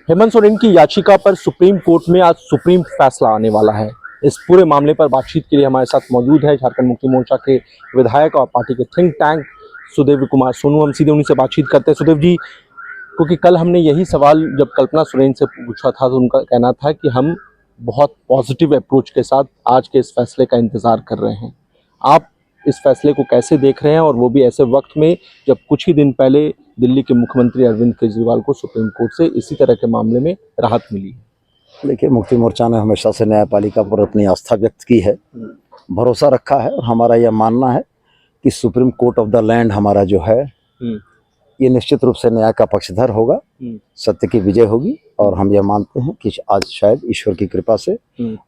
हेमंत सोरेन की याचिका पर सुप्रीम कोर्ट में आज सुप्रीम फैसला आने वाला है। इस पूरे मामले पर बातचीत के लिए हमारे साथ मौजूद है झारखंड मुक्ति मोर्चा के विधायक और पार्टी के थिंक टैंक सुदेव कुमार सोनू। हम सीधे उन्हीं से बातचीत करते हैं। सुदेव जी, क्योंकि कल हमने यही सवाल जब कल्पना सोरेन से पूछा था तो उनका कहना था कि हम बहुत पॉजिटिव अप्रोच के साथ आज के इस फैसले का इंतजार कर रहे हैं। आप इस फैसले को कैसे देख रहे हैं, और वो भी ऐसे वक्त में जब कुछ ही दिन पहले दिल्ली के मुख्यमंत्री अरविंद केजरीवाल को सुप्रीम कोर्ट से इसी तरह के मामले में राहत मिली है? देखिए, मुक्ति मोर्चा ने हमेशा से न्यायपालिका पर अपनी आस्था व्यक्त की है, भरोसा रखा है, और हमारा यह मानना है कि supreme court of the land हमारा जो है ये निश्चित रूप से न्याय का पक्षधर होगा, सत्य की विजय होगी। और हम यह मानते हैं कि आज शायद ईश्वर की कृपा से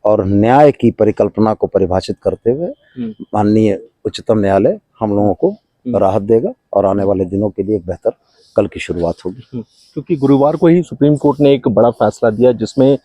और न्याय की परिकल्पना को परिभाषित करते हुए माननीय उच्चतम न्यायालय हम लोगों को राहत देगा और आने वाले दिनों के लिए एक बेहतर कल की शुरुआत होगी। क्योंकि गुरुवार को ही सुप्रीम कोर्ट ने एक बड़ा फैसला दिया जिसमें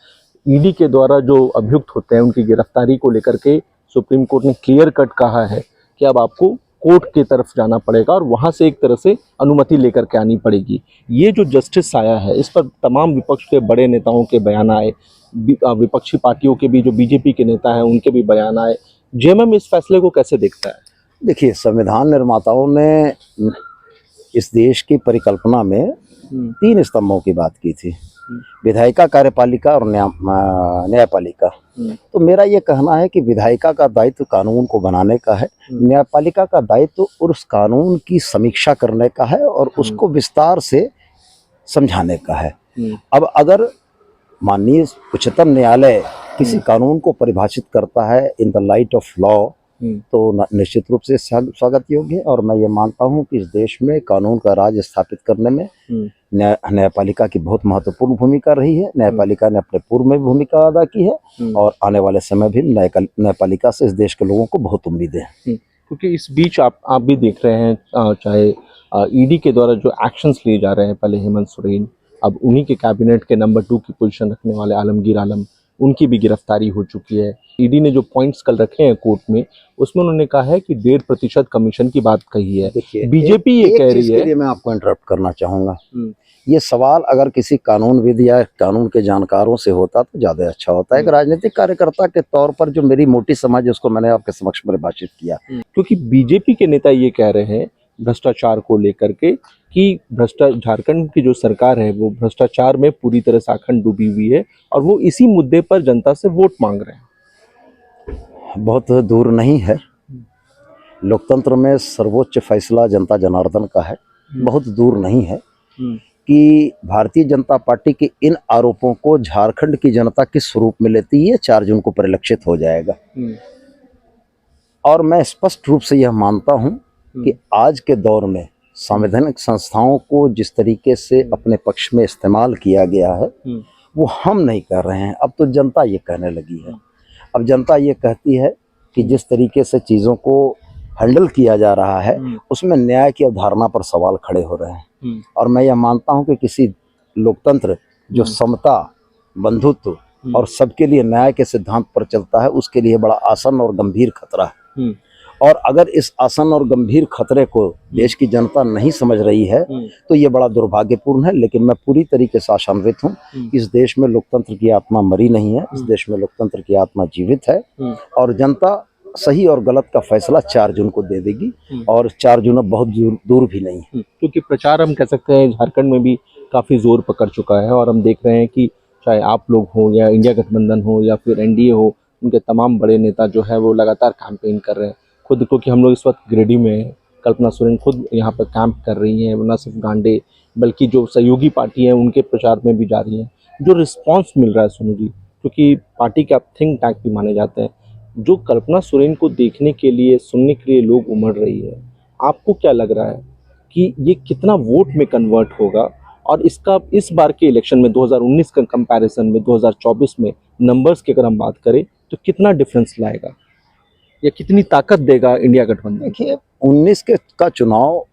ईडी के द्वारा जो अभियुक्त होते हैं उनकी गिरफ्तारी को लेकर के सुप्रीम कोर्ट ने क्लियर कट कहा है कि अब आपको कोर्ट की तरफ जाना पड़ेगा और वहां से एक तरह से अनुमति लेकर के आनी पड़ेगी। ये जो जस्टिस आया है इस पर तमाम विपक्ष के बड़े नेताओं के बयान आए, विपक्षी पार्टियों के भी जो बीजेपी के नेता हैं उनके भी बयान आए। जेएमएम इस फैसले को कैसे देखता है? देखिए, संविधान निर्माताओं ने इस देश की परिकल्पना में 3 स्तंभों की बात की थी, विधायिका, कार्यपालिका और न्यायपालिका। तो मेरा ये कहना है कि विधायिका का दायित्व कानून को बनाने का है, न्यायपालिका का दायित्व उस कानून की समीक्षा करने का है और उसको विस्तार से समझाने का है। अब अगर माननीय उच्चतम न्यायालय किसी कानून को परिभाषित करता है in the light of law तो निश्चित रूप से स्वागत योग्य है। और मैं ये मानता हूँ कि इस देश में कानून का राज स्थापित करने में न्यायपालिका की बहुत महत्वपूर्ण भूमिका रही है। न्यायपालिका ने अपने पूर्व में भूमिका अदा की है और आने वाले समय भी न्यायपालिका से इस देश के लोगों को बहुत उम्मीदें हैं। क्योंकि इस बीच आप भी देख रहे हैं, चाहे ईडी के द्वारा जो एक्शंस लिए जा रहे हैं, पहले हेमंत सोरेन, अब उन्हीं के कैबिनेट के नंबर 2 की पोजीशन रखने वाले आलमगीर आलम, उनकी भी गिरफ्तारी हो चुकी है। ईडी ने जो पॉइंट्स कल रखे हैं कोर्ट में उसमें उन्होंने कहा है कि 1.5% कमीशन की बात कही है। बीजेपी ये कह रही है। मैं आपको इंटरप्ट करना चाहूंगा। ये सवाल अगर किसी कानूनविद या कानून के जानकारों से होता तो ज्यादा अच्छा होता है। एक राजनीतिक कार्यकर्ता के तौर पर जो मेरी मोटी समझ है उसको मैंने आपके समक्ष परिभाषित किया। क्योंकि बीजेपी के नेता ये कह रहे हैं भ्रष्टाचार को लेकर के कि झारखंड की जो सरकार है वो भ्रष्टाचार में पूरी तरह से अखंड डूबी हुई है और वो इसी मुद्दे पर जनता से वोट मांग रहे हैं। बहुत दूर नहीं है, लोकतंत्र में सर्वोच्च फैसला जनता जनार्दन का है। बहुत दूर नहीं है कि भारतीय जनता पार्टी के इन आरोपों को झारखंड की जनता किस स्वरूप में लेती है 4 जून को परिलक्षित हो जाएगा। और मैं स्पष्ट रूप से यह मानता हूं कि आज के दौर में संवैधानिक संस्थाओं को जिस तरीके से अपने पक्ष में इस्तेमाल किया गया है वो हम नहीं कर रहे हैं, अब तो जनता ये कहने लगी है। अब जनता ये कहती है कि जिस तरीके से चीज़ों को हैंडल किया जा रहा है उसमें न्याय की अवधारणा पर सवाल खड़े हो रहे हैं। और मैं यह मानता हूं कि किसी लोकतंत्र जो समता, बंधुत्व और सबके लिए न्याय के सिद्धांत पर चलता है उसके लिए बड़ा आसन और गंभीर खतरा है। और अगर इस आसन और गंभीर खतरे को देश की जनता नहीं समझ रही है तो ये बड़ा दुर्भाग्यपूर्ण है। लेकिन मैं पूरी तरीके से आशान्वित हूँ कि इस देश में लोकतंत्र की आत्मा मरी नहीं है, इस देश में लोकतंत्र की आत्मा जीवित है और जनता सही और गलत का फैसला 4 जून को दे देगी। और 4 जून अब बहुत दूर भी नहीं है, क्योंकि प्रचार हम कह सकते हैं झारखंड में भी काफी जोर पकड़ चुका है। और हम देख रहे हैं कि चाहे आप लोग हो या इंडिया गठबंधन हो या फिर एनडीए हो, उनके तमाम बड़े नेता जो है वो लगातार कैंपेन कर रहे हैं। खुद क्योंकि हम लोग इस वक्त गिरिडीह में हैं, कल्पना सोरेन खुद यहाँ पर कैंप कर रही हैं, न सिर्फ गांडे बल्कि जो सहयोगी पार्टी हैं उनके प्रचार में भी जा रही हैं। जो रिस्पांस मिल रहा है सोनू जी, क्योंकि पार्टी के आप थिंक टैंक भी माने जाते हैं, जो कल्पना सोरेन को देखने के लिए, सुनने के लिए लोग उमड़ रही है, आपको क्या लग रहा है कि ये कितना वोट में कन्वर्ट होगा? और इसका इस बार के इलेक्शन में 2019 का कंपैरिजन में 2024 में नंबर्स की अगर हम बात करें तो कितना डिफरेंस लाएगा या कितनी ताकत देगा इंडिया गठबंधन? देखिए, 19 का चुनाव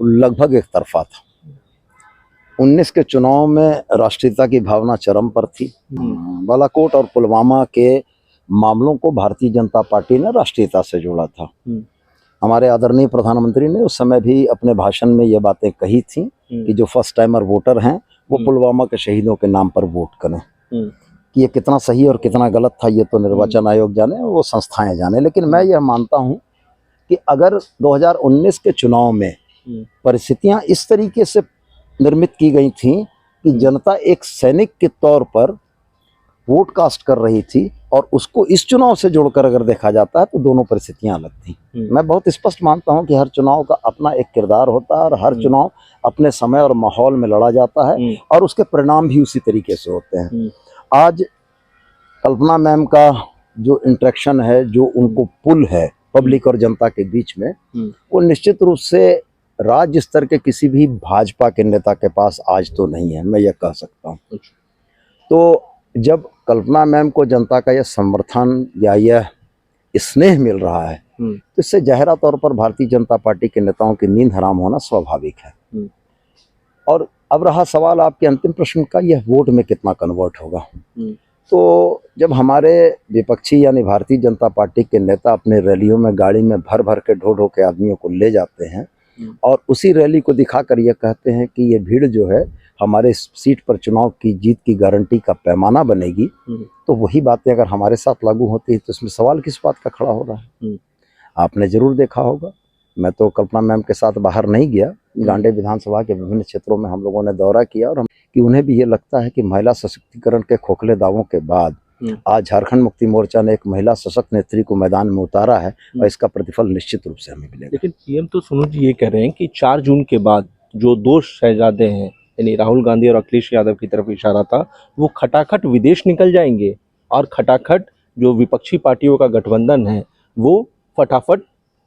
लगभग एक तरफा था। 19 के चुनाव में राष्ट्रीयता की भावना चरम पर थी। बालाकोट और पुलवामा के मामलों को भारतीय जनता पार्टी ने राष्ट्रीयता से जोड़ा था। हमारे आदरणीय प्रधानमंत्री ने उस समय भी अपने भाषण में ये बातें कही थी कि जो फर्स्ट टाइमर वोटर हैं वो पुलवामा के शहीदों के नाम पर वोट करें। कि ये कितना सही और कितना गलत था ये तो निर्वाचन आयोग जाने, वो संस्थाएं जाने। लेकिन मैं यह मानता हूं कि अगर 2019 के चुनाव में परिस्थितियां इस तरीके से निर्मित की गई थी कि जनता एक सैनिक के तौर पर वोट कास्ट कर रही थी और उसको इस चुनाव से जोड़कर अगर देखा जाता है तो दोनों परिस्थितियां अलग थी। मैं बहुत स्पष्ट मानता हूं कि हर चुनाव का अपना एक किरदार होता है और हर चुनाव अपने समय और माहौल में लड़ा जाता है और उसके परिणाम भी उसी तरीके से होते हैं। आज कल्पना मैम का जो इंटरेक्शन है, जो उनको पुल है पब्लिक और जनता के बीच में, वो निश्चित रूप से राज्य स्तर के किसी भी भाजपा के नेता के पास आज तो नहीं है, मैं ये कह सकता हूँ। तो जब कल्पना मैम को जनता का यह समर्थन या यह स्नेह मिल रहा है तो इससे जाहिरा तौर पर भारतीय जनता पार्टी के नेताओं की नींद हराम होना स्वाभाविक है। और अब रहा सवाल आपके अंतिम प्रश्न का, यह वोट में कितना कन्वर्ट होगा। तो जब हमारे विपक्षी यानी भारतीय जनता पार्टी के नेता अपने रैलियों में गाड़ी में भर भर के ढो ढो के आदमियों को ले जाते हैं और उसी रैली को दिखाकर ये कहते हैं कि ये भीड़ जो है हमारे सीट पर चुनाव की जीत की गारंटी का पैमाना बनेगी, तो वही बातें अगर हमारे साथ लागू होती है तो इसमें सवाल किस बात का खड़ा हो रहा है। आपने जरूर देखा होगा, मैं तो कल्पना मैम के साथ बाहर नहीं गया, गांडे विधानसभा के विभिन्न क्षेत्रों में हम लोगों ने दौरा किया और कि उन्हें भी ये लगता है कि महिला सशक्तिकरण के खोखले दावों के बाद आज झारखंड मुक्ति मोर्चा ने एक महिला सशक्त नेत्री को मैदान में उतारा है और इसका प्रतिफल निश्चित रूप से हमें मिलेगा। लेकिन पीएम तो सोनू जी ये कह रहे हैं कि 4 जून के बाद जो 2 शहजादे हैं यानी राहुल गांधी और अखिलेश यादव की तरफ इशारा था, वो खटाखट विदेश निकल जाएंगे और खटाखट जो विपक्षी पार्टियों का गठबंधन है वो फटाफट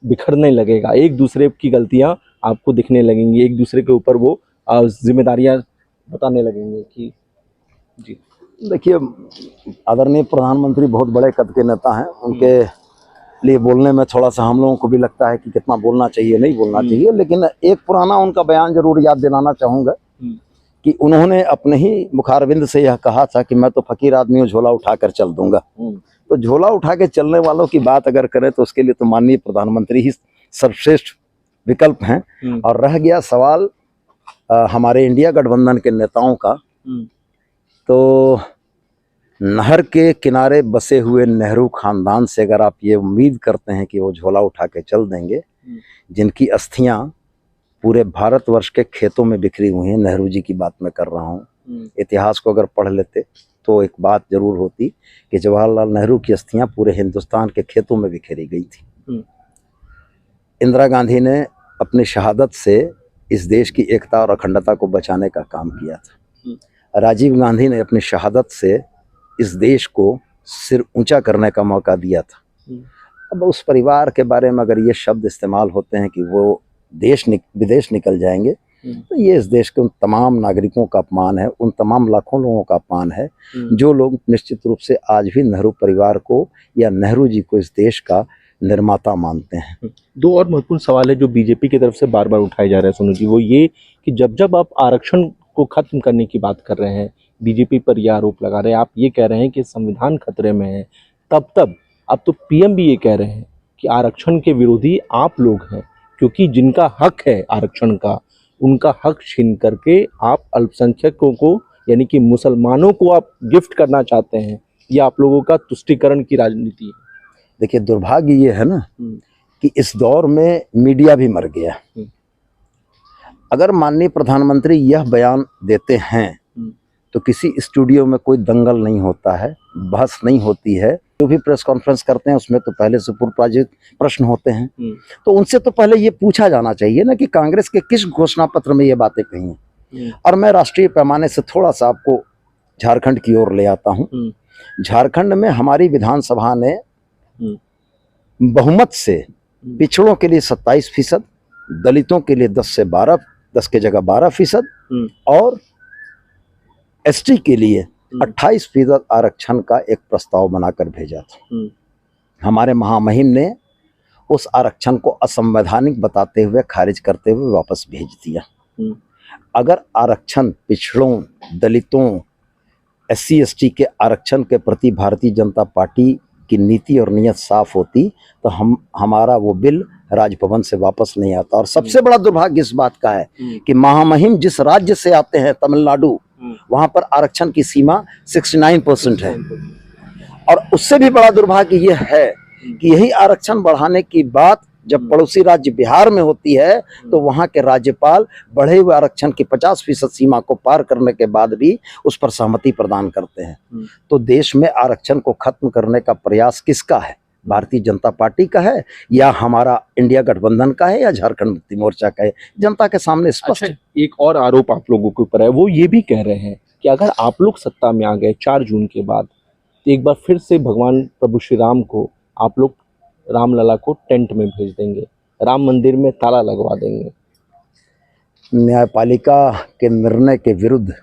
बिखरने लगेगा, एक दूसरे की गलतियां आपको दिखने लगेंगी, एक दूसरे के ऊपर वो जिम्मेदारियां बताने लगेंगे कि जी। देखिए, आदरणीय प्रधानमंत्री बहुत बड़े कद के नेता हैं, उनके लिए बोलने में थोड़ा सा हम लोगों को भी लगता है कि कितना बोलना चाहिए नहीं बोलना चाहिए, लेकिन एक पुराना उनका बयान जरूर याद दिलाना चाहूँगा कि उन्होंने अपने ही मुखारविंद से यह कहा था कि मैं तो फकीर आदमी हूँ, झोला उठाकर चल दूंगा। तो झोला उठा के चलने वालों की बात अगर करें तो उसके लिए तो माननीय प्रधानमंत्री ही सर्वश्रेष्ठ विकल्प हैं। और रह गया सवाल हमारे इंडिया गठबंधन के नेताओं का, तो नहर के किनारे बसे हुए नेहरू खानदान से अगर आप ये उम्मीद करते हैं कि वो झोला उठा के चल देंगे, जिनकी अस्थियां पूरे भारतवर्ष के खेतों में बिखरी हुई हैं, नेहरू जी की बात मैं कर रहा हूँ, इतिहास को अगर पढ़ लेते तो एक बात जरूर होती कि जवाहरलाल नेहरू की अस्थियां पूरे हिंदुस्तान के खेतों में बिखेरी गई थी। इंदिरा गांधी ने अपनी शहादत से इस देश की एकता और अखंडता को बचाने का काम किया था। राजीव गांधी ने अपनी शहादत से इस देश को सिर ऊंचा करने का मौका दिया था। अब उस परिवार के बारे में अगर ये शब्द इस्तेमाल होते हैं कि वो विदेश निकल जाएंगे, तो ये इस देश के उन तमाम नागरिकों का अपमान है, उन तमाम लाखों लोगों का अपमान है जो लोग निश्चित रूप से आज भी नेहरू परिवार को या नेहरू जी को इस देश का निर्माता मानते हैं। 2 और महत्वपूर्ण सवाल है जो बीजेपी की तरफ से बार बार उठाए जा रहे हैं सोनू जी, वो ये कि जब आप आरक्षण को खत्म करने की बात कर रहे हैं, बीजेपी पर यह आरोप लगा रहे हैं, आप ये कह रहे हैं कि संविधान खतरे में है, तब अब तो पीएम भी ये कह रहे हैं कि आरक्षण के विरोधी आप लोग हैं, क्योंकि जिनका हक है आरक्षण का, उनका हक छीन करके आप अल्पसंख्यकों को यानी कि मुसलमानों को आप गिफ्ट करना चाहते हैं। ये आप लोगों का तुष्टीकरण की राजनीति है। देखिए, दुर्भाग्य ये है ना कि इस दौर में मीडिया भी मर गया। अगर माननीय प्रधानमंत्री यह बयान देते हैं तो किसी स्टूडियो में कोई दंगल नहीं होता है, बहस नहीं होती है, जो भी प्रेस कॉन्फ्रेंस करते हैं उसमें तो पहले से पूर्वप्राजित प्रश्न होते हैं। तो उनसे तो पहले ये पूछा जाना चाहिए ना कि कांग्रेस के किस घोषणा पत्र में ये बातें कही हैं। और मैं राष्ट्रीय पैमाने से थोड़ा सा आपको झारखंड की ओर ले आता हूँ। झारखंड में हमारी विधानसभा ने बहुमत से पिछड़ों के लिए 27%, दलितों के लिए 10 के जगह 12% और एसटी के लिए 28% आरक्षण का एक प्रस्ताव बनाकर भेजा था। हमारे महामहिम ने उस आरक्षण को असंवैधानिक बताते हुए, खारिज करते हुए वापस भेज दिया। अगर आरक्षण पिछड़ों, दलितों, SC ST के आरक्षण के प्रति भारतीय जनता पार्टी की नीति और नीयत साफ होती तो हमारा वो बिल राजभवन से वापस नहीं आता। और सबसे बड़ा दुर्भाग्य इस बात का है कि महामहिम जिस राज्य से आते हैं, तमिलनाडु, वहां पर आरक्षण की सीमा 69% है। और उससे भी बड़ा दुर्भाग्य यह है कि यही आरक्षण बढ़ाने की बात जब पड़ोसी राज्य बिहार में होती है तो वहां के राज्यपाल बढ़े हुए आरक्षण की 50% सीमा को पार करने के बाद भी उस पर सहमति प्रदान करते हैं। तो देश में आरक्षण को खत्म करने का प्रयास किसका है? भारतीय जनता पार्टी का है या हमारा इंडिया गठबंधन का है या झारखंड मुक्ति मोर्चा का है? जनता के सामने स्पष्ट। अच्छा, एक और आरोप आप लोगों के ऊपर है, वो ये भी कह रहे हैं कि अगर आप लोग सत्ता में आ गए 4 जून के बाद तो एक बार फिर से भगवान प्रभु श्री राम को आप लोग रामलला को टेंट में भेज देंगे, राम मंदिर में ताला लगवा देंगे। न्यायपालिका के निर्णय के विरुद्ध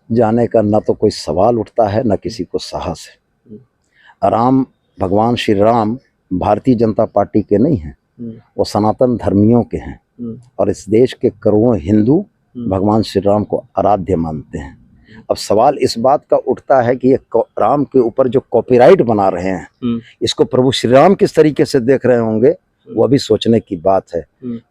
जाने का न तो कोई सवाल उठता है न किसी को साहस है। राम, भगवान श्री राम भारतीय जनता पार्टी के नहीं हैं, वो सनातन धर्मियों के हैं और इस देश के करोड़ों हिंदू भगवान श्री राम को आराध्य मानते हैं। अब सवाल इस बात का उठता है कि ये राम के ऊपर जो कॉपीराइट बना रहे हैं इसको प्रभु श्री राम किस तरीके से देख रहे होंगे वो अभी सोचने की बात है।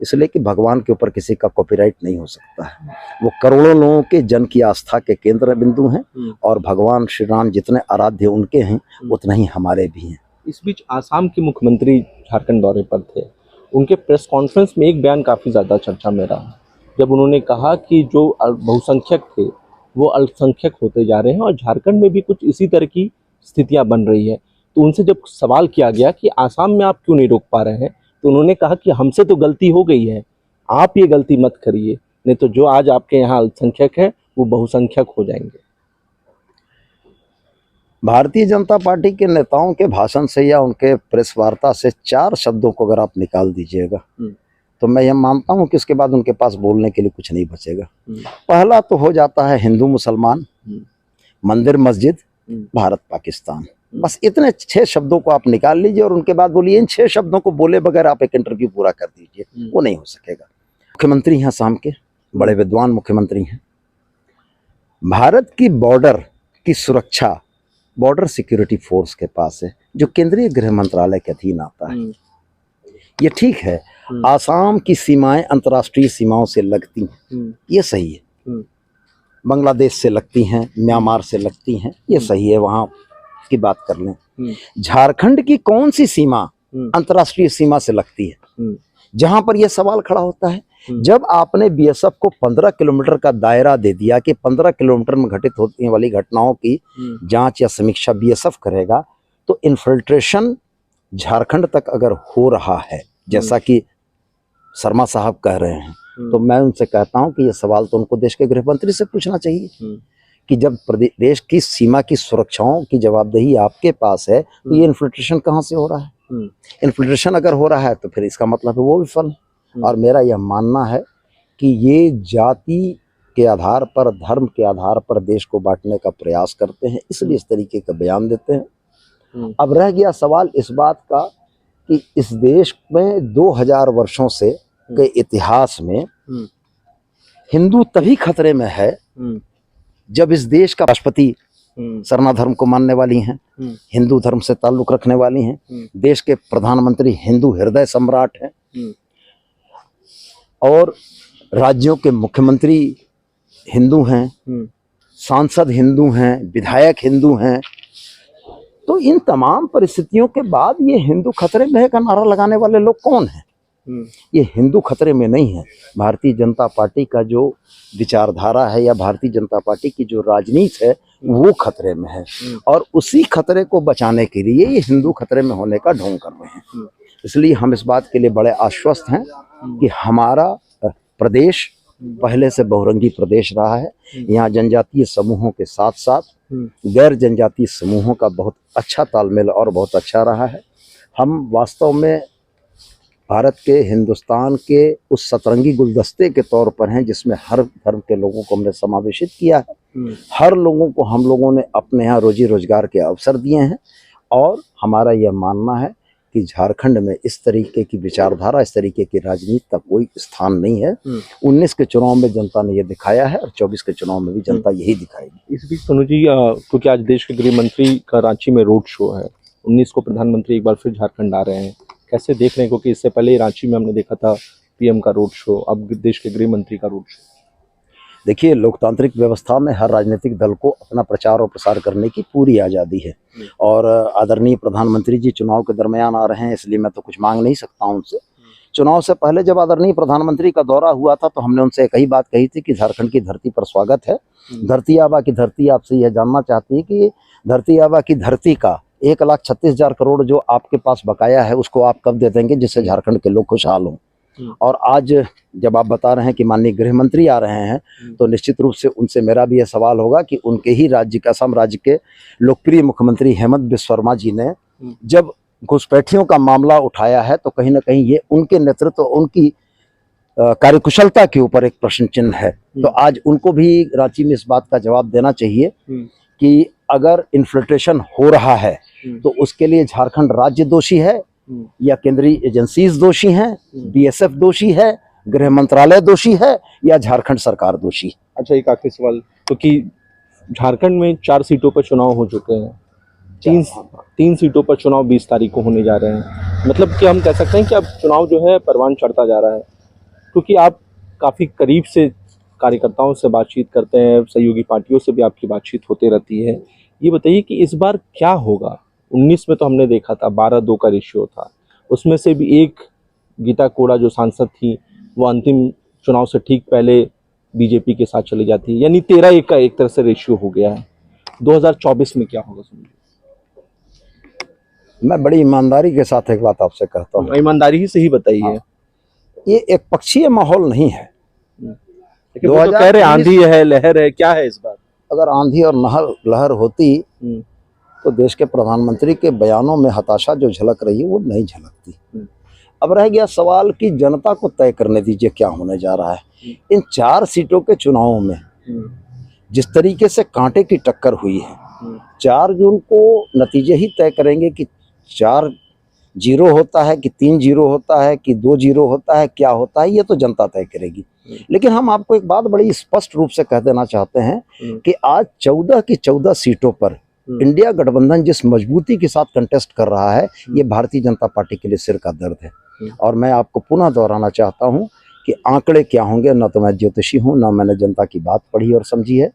इसलिए कि भगवान के ऊपर किसी का कॉपीराइट नहीं हो सकता है। वो करोड़ों लोगों के जन की आस्था के केंद्र बिंदु हैं और भगवान श्री राम जितने आराध्य उनके हैं उतने ही हमारे भी हैं। इस बीच आसाम के मुख्यमंत्री झारखंड दौरे पर थे, उनके प्रेस कॉन्फ्रेंस में एक बयान काफ़ी ज़्यादा चर्चा में रहा, जब उन्होंने कहा कि जो बहुसंख्यक थे वो अल्पसंख्यक होते जा रहे हैं और झारखंड में भी कुछ इसी तरह की स्थितियां बन रही है। तो उनसे जब सवाल किया गया कि आसाम में आप क्यों नहीं रोक पा रहे हैं, तो उन्होंने कहा कि हमसे तो गलती हो गई है, आप ये गलती मत करिए, नहीं तो जो आज आपके यहाँ अल्पसंख्यक है वो बहुसंख्यक हो जाएंगे। भारतीय जनता पार्टी के नेताओं के भाषण से या उनके प्रेस वार्ता से 4 शब्दों को अगर आप निकाल दीजिएगा तो मैं यह मानता हूं कि उसके बाद उनके पास बोलने के लिए कुछ नहीं बचेगा। पहला तो हो जाता है हिंदू मुसलमान, मंदिर मस्जिद, भारत पाकिस्तान, बस इतने 6 शब्दों को आप निकाल लीजिए और उनके बाद बोलिए। इन 6 शब्दों को बोले बगैर आप एक इंटरव्यू पूरा कर दीजिए, वो नहीं हो सकेगा। मुख्यमंत्री हैं आसाम के, बड़े विद्वान मुख्यमंत्री हैं। भारत की बॉर्डर की सुरक्षा बॉर्डर सिक्योरिटी फोर्स के पास है जो केंद्रीय गृह मंत्रालय के अधीन आता है। ये ठीक है, आसाम की सीमाएं अंतर्राष्ट्रीय सीमाओं से लगती हैं, ये सही है। बांग्लादेश से लगती हैं, म्यांमार से लगती हैं, ये सही है, वहाँ की बात कर लें। झारखंड की कौन सी सीमा अंतर्राष्ट्रीय सीमा से लगती है? जहां पर यह सवाल खड़ा होता है, जब आपने बीएसएफ को 15 किलोमीटर का दायरा दे दिया कि 15 किलोमीटर में घटित होने वाली घटनाओं की जांच या समीक्षा बीएसएफ करेगा, तो इन्फिल्ट्रेशन झारखंड तक अगर हो रहा है जैसा कि शर्मा साहब कह रहे हैं, तो मैं उनसे कहता हूं कि यह सवाल तो उनको देश के गृह मंत्री से पूछना चाहिए कि जब देश की सीमा की सुरक्षाओं की जवाबदेही आपके पास है तो ये इन्फिल्ट्रेशन कहाँ से हो रहा है? इन्फिल्ट्रेशन अगर हो रहा है तो फिर इसका मतलब है वो विफल। और मेरा यह मानना है कि ये जाति के आधार पर, धर्म के आधार पर देश को बांटने का प्रयास करते हैं, इसलिए इस तरीके का बयान देते हैं। अब रह गया सवाल इस बात का कि इस देश में 2000 वर्षों से के इतिहास में हिंदू तभी खतरे में है जब इस देश का राष्ट्रपति सरना धर्म को मानने वाली हैं, हिंदू धर्म से ताल्लुक रखने वाली हैं, देश के प्रधानमंत्री हिंदू हृदय सम्राट हैं और राज्यों के मुख्यमंत्री हिंदू हैं, सांसद हिंदू हैं, विधायक हिंदू हैं। तो इन तमाम परिस्थितियों के बाद ये हिंदू खतरे में है का नारा लगाने वाले लोग कौन हैं? ये हिंदू खतरे में नहीं है। भारतीय जनता पार्टी का जो विचारधारा है या भारतीय जनता पार्टी की जो राजनीति है वो खतरे में है और उसी खतरे को बचाने के लिए ये हिंदू खतरे में होने का ढोंग कर रहे हैं। इसलिए हम इस बात के लिए बड़े आश्वस्त हैं कि हमारा प्रदेश पहले से बहुरंगी प्रदेश रहा है। यहाँ जनजातीय समूहों के साथ साथ गैर जनजातीय समूहों का बहुत अच्छा तालमेल और बहुत अच्छा रहा है। हम वास्तव में भारत के, हिंदुस्तान के उस सतरंगी गुलदस्ते के तौर पर हैं जिसमें हर धर्म के लोगों को हमने समावेशित किया है। हर लोगों को हम लोगों ने अपने यहाँ रोजी रोजगार के अवसर दिए हैं और हमारा यह मानना है कि झारखंड में इस तरीके की विचारधारा, इस तरीके की राजनीति का कोई स्थान नहीं है। 19 के चुनाव में जनता ने यह दिखाया है और 24 के चुनाव में भी जनता यही दिखाएगी। इस बीच सोनू जी, क्योंकि आज देश के गृह मंत्री का रांची में रोड शो है, 19 को प्रधानमंत्री एक बार फिर झारखंड आ रहे हैं, कैसे देख रहे हैं? क्योंकि इससे पहले रांची में हमने देखा था पीएम का रोड शो, अब देश के गृह मंत्री का रोड शो। देखिए, लोकतांत्रिक व्यवस्था में हर राजनीतिक दल को अपना प्रचार और प्रसार करने की पूरी आज़ादी है और आदरणीय प्रधानमंत्री जी चुनाव के दरमियान आ रहे हैं, इसलिए मैं तो कुछ मांग नहीं सकता उनसे। चुनाव से पहले जब आदरणीय प्रधानमंत्री का दौरा हुआ था तो हमने उनसे एक ही बात कही थी कि झारखंड की धरती पर स्वागत है। धरती आबा की धरती आपसे यह जानना चाहती है कि धरती आबा की धरती का 1,36,000 करोड़ जो आपके पास बकाया है उसको आप कब दे देंगे जिससे झारखंड के लोग खुशहाल हों। और आज जब आप बता रहे हैं कि माननीय गृह मंत्री आ रहे हैं तो निश्चित रूप से उनसे मेरा भी यह सवाल होगा कि उनके ही राज्य के, असम राज्य के लोकप्रिय मुख्यमंत्री हेमंत बिस्वा शर्मा जी ने जब घुसपैठियों का मामला उठाया है तो कहीं ना कहीं ये उनके नेतृत्व, उनकी कार्यकुशलता के ऊपर एक प्रश्न चिन्ह है। तो आज उनको भी रांची में इस बात का जवाब देना चाहिए कि अगर इन्फ्लेटेशन हो रहा है तो उसके लिए झारखंड राज्य दोषी है या केंद्रीय एजेंसीज दोषी हैं, बीएसएफ दोषी है, गृह मंत्रालय दोषी है या झारखंड सरकार दोषी? अच्छा, एक आखिरी सवाल, क्योंकि झारखंड में 4 सीटों पर चुनाव हो चुके हैं, तीन सीटों पर चुनाव 20 तारीख को होने जा रहे हैं। मतलब कि हम कह सकते हैं कि अब चुनाव जो है परवान चढ़ता जा रहा है, क्योंकि आप काफ़ी करीब से कार्यकर्ताओं से बातचीत करते हैं, सहयोगी पार्टियों से भी आपकी बातचीत होती रहती है। ये बताइए कि इस बार क्या होगा? 19 में तो हमने देखा था 12-2 का रेशियो था, उसमें से भी एक गीता कोड़ा जो सांसद थी वो अंतिम चुनाव से ठीक पहले बीजेपी के साथ चली जाती है, यानी 13-1 का एक तरह से रेशियो हो गया है। 2024 में क्या होगा समझिए? मैं बड़ी ईमानदारी के साथ एक बात आपसे कहता हूँ, ईमानदारी ही से ही बताइए। हाँ, ये एक पक्षीय माहौल नहीं है। लेकिन वो तो कह रहे आंधी है, लहर है, क्या है इस बार? अगर आंधी और लहर होती तो देश के प्रधानमंत्री के बयानों में हताशा जो झलक रही है वो नहीं झलकती। अब रह गया सवाल कि जनता को तय करने दीजिए क्या होने जा रहा है। इन 4 सीटों के चुनावों में जिस तरीके से कांटे की टक्कर हुई है, 4 जून को नतीजे ही तय करेंगे कि 4-0 होता है कि 3-0 होता है कि 2-0 होता है, क्या होता है ये तो जनता तय करेगी। लेकिन हम आपको एक बात बड़ी स्पष्ट रूप से कह देना चाहते हैं कि आज 14 की 14 सीटों पर इंडिया गठबंधन जिस मजबूती के साथ कंटेस्ट कर रहा है ये भारतीय जनता पार्टी के लिए सिर का दर्द है। और मैं आपको पुनः दोहराना चाहता हूं कि आंकड़े क्या होंगे, न तो मैं ज्योतिषी हूं, न मैंने जनता की बात पढ़ी और समझी है,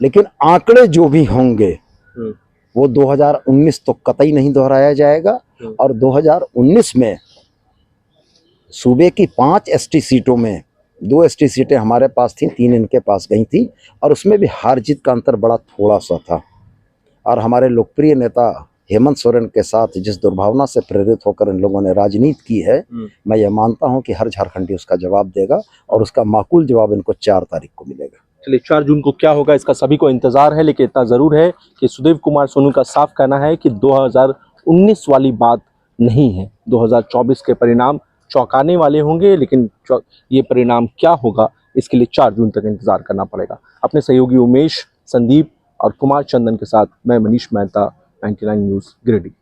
लेकिन आंकड़े जो भी होंगे वो 2019 तो कतई नहीं दोहराया जाएगा। और 2019 में सूबे की 5 एसटी सीटों में 2 एसटी सीटें हमारे पास थी, 3 इनके पास गई थी और उसमें भी हार जीत का अंतर बड़ा थोड़ा सा था। और हमारे लोकप्रिय नेता हेमंत सोरेन के साथ जिस दुर्भावना से प्रेरित होकर इन लोगों ने राजनीति की है, मैं ये मानता हूं कि हर झारखंडी उसका जवाब देगा और उसका माकूल जवाब इनको 4 तारीख को मिलेगा। चलिए, 4 जून को क्या होगा इसका सभी को इंतजार है, लेकिन इतना जरूर है कि सुदेव कुमार सोनू का साफ कहना है कि 2019 वाली बात नहीं है। 2024 के परिणाम चौंकाने वाले होंगे, लेकिन ये परिणाम क्या होगा इसके लिए 4 जून तक इंतजार करना पड़ेगा। अपने सहयोगी उमेश, संदीप और कुमार चंदन के साथ मैं मनीष मेहता, 99 न्यूज़, गिरिडीह।